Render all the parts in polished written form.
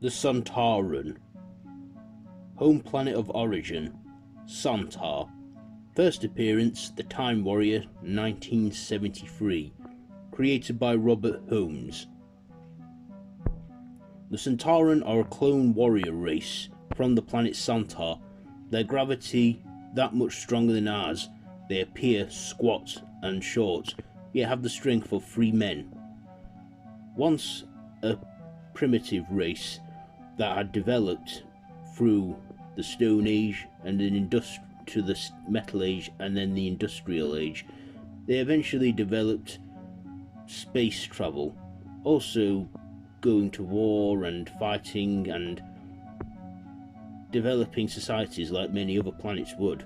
The Sontaran. Home planet of origin, Sontar. First appearance, The Time Warrior, 1973. Created by Robert Holmes. The Sontaran are a clone warrior race from the planet Sontar. Their gravity that much stronger than ours. They appear squat and short, yet have the strength of 3 men. Once a primitive race that had developed through the Stone Age and then to the Metal Age and then the Industrial Age, they eventually developed space travel, also going to war and fighting and developing societies like many other planets would.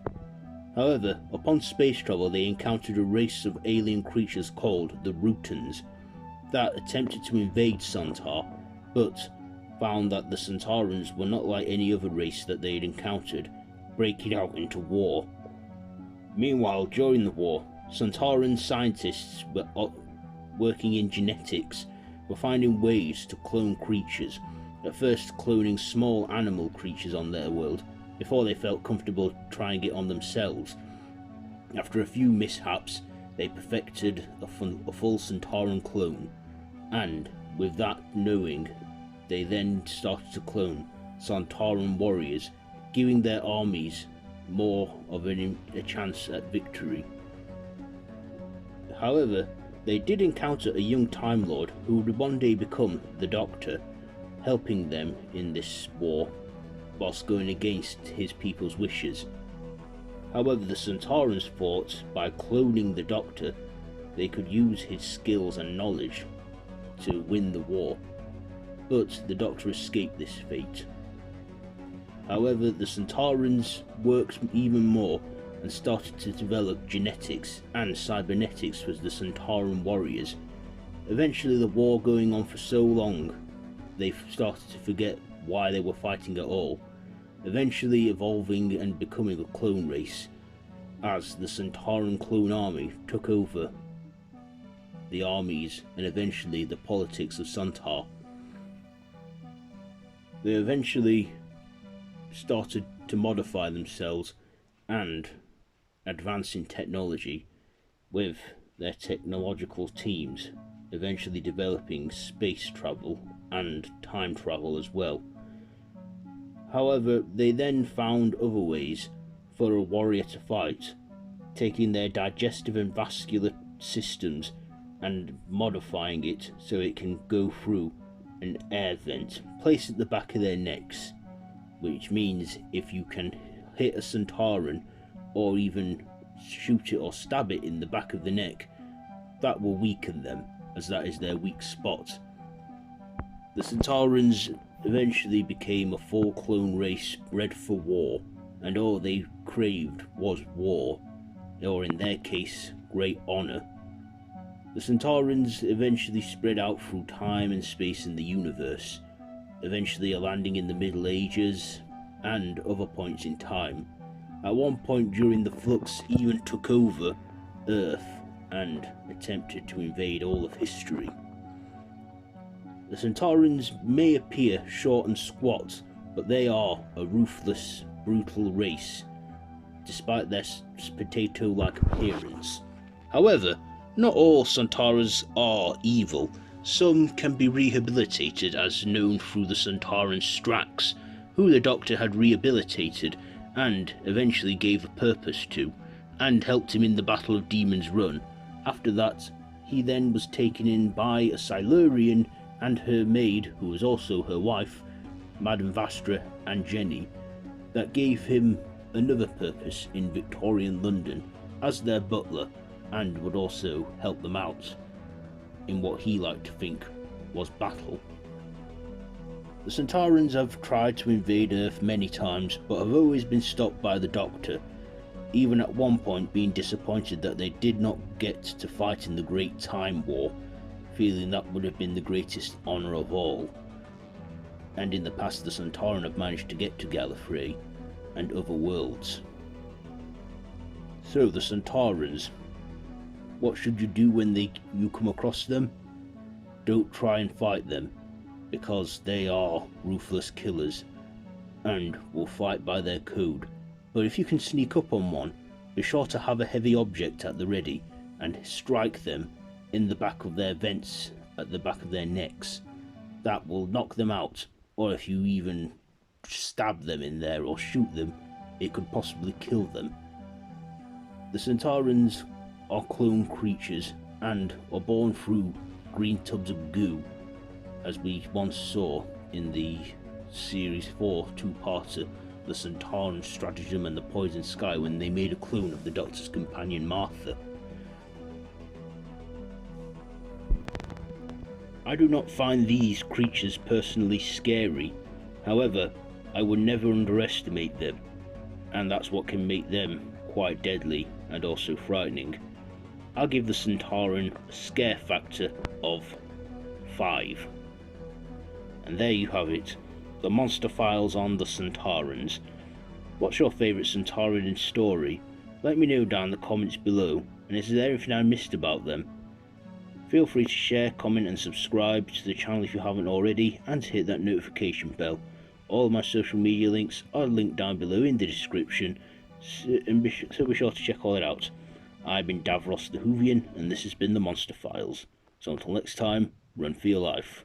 However, upon space travel they encountered a race of alien creatures called the Rootans that attempted to invade Sontar, but found that the Sontarans were not like any other race that they had encountered, breaking out into war. Meanwhile, during the war, Sontaran scientists were working in genetics, were finding ways to clone creatures, at first cloning small animal creatures on their world, before they felt comfortable trying it on themselves. After a few mishaps, they perfected a full Sontaran clone, and with that knowing, they then started to clone Sontaran warriors, giving their armies more of a chance at victory. However, they did encounter a young Time Lord who would one day become the Doctor, helping them in this war whilst going against his people's wishes. However, the Sontarans thought by cloning the Doctor they could use his skills and knowledge to win the war, but the Doctor escaped this fate. However, the Sontarans worked even more and started to develop genetics and cybernetics with the Sontaran warriors. Eventually, the war going on for so long, they started to forget why they were fighting at all, eventually evolving and becoming a clone race, as the Sontaran clone army took over the armies and eventually the politics of Sontar. They eventually started to modify themselves and advance in technology, with their technological teams eventually developing space travel and time travel as well. However, they then found other ways for a warrior to fight, taking their digestive and vascular systems and modifying it so it can go through an air vent placed at the back of their necks, which means if you can hit a Sontaran or even shoot it or stab it in the back of the neck, that will weaken them, as that is their weak spot. The Sontarans eventually became a full clone race bred for war, and all they craved was war, or in their case, great honour. The Sontarans eventually spread out through time and space in the universe, eventually landing in the Middle Ages and other points in time. At one point during the Flux even took over Earth and attempted to invade all of history. The Sontarans may appear short and squat, but they are a ruthless, brutal race, despite their potato-like appearance. However, not all Sontarans are evil. Some can be rehabilitated, as known through the Sontaran Strax, who the Doctor had rehabilitated and eventually gave a purpose to, and helped him in the Battle of Demon's Run. After that, he then was taken in by a Silurian and her maid, who was also her wife, Madame Vastra and Jenny, that gave him another purpose in Victorian London as their butler, and would also help them out in what he liked to think was battle. The Sontarans have tried to invade Earth many times, but have always been stopped by the Doctor, even at one point being disappointed that they did not get to fight in the Great Time War, feeling that would have been the greatest honour of all. And in the past the Sontaran have managed to get to Gallifrey and other worlds. So the Sontarans, what should you do when you come across them? Don't try and fight them. because they are ruthless killers and will fight by their code. But if you can sneak up on one, be sure to have a heavy object at the ready and strike them in the back of their vents, at the back of their necks. That will knock them out, or if you even stab them in there or shoot them, it could possibly kill them. The Sontarans are clone creatures and are born through green tubs of goo, as we once saw in the Series 4 two-parter, The Sontaran Stratagem and the Poison Sky, when they made a clone of the Doctor's companion Martha. I do not find these creatures personally scary, however, I would never underestimate them, and that's what can make them quite deadly and also frightening. I'll give the Sontaran a scare factor of 5. And there you have it, the monster files on the Sontarans. What's your favourite Sontaran story? Let me know down in the comments below, and is there anything I missed about them? Feel free to share, comment and subscribe to the channel if you haven't already, and to hit that notification bell. All of my social media links are linked down below in the description, so be sure to check all it out. I've been Davros the Whovian, and this has been the Monster Files. So until next time, run for your life.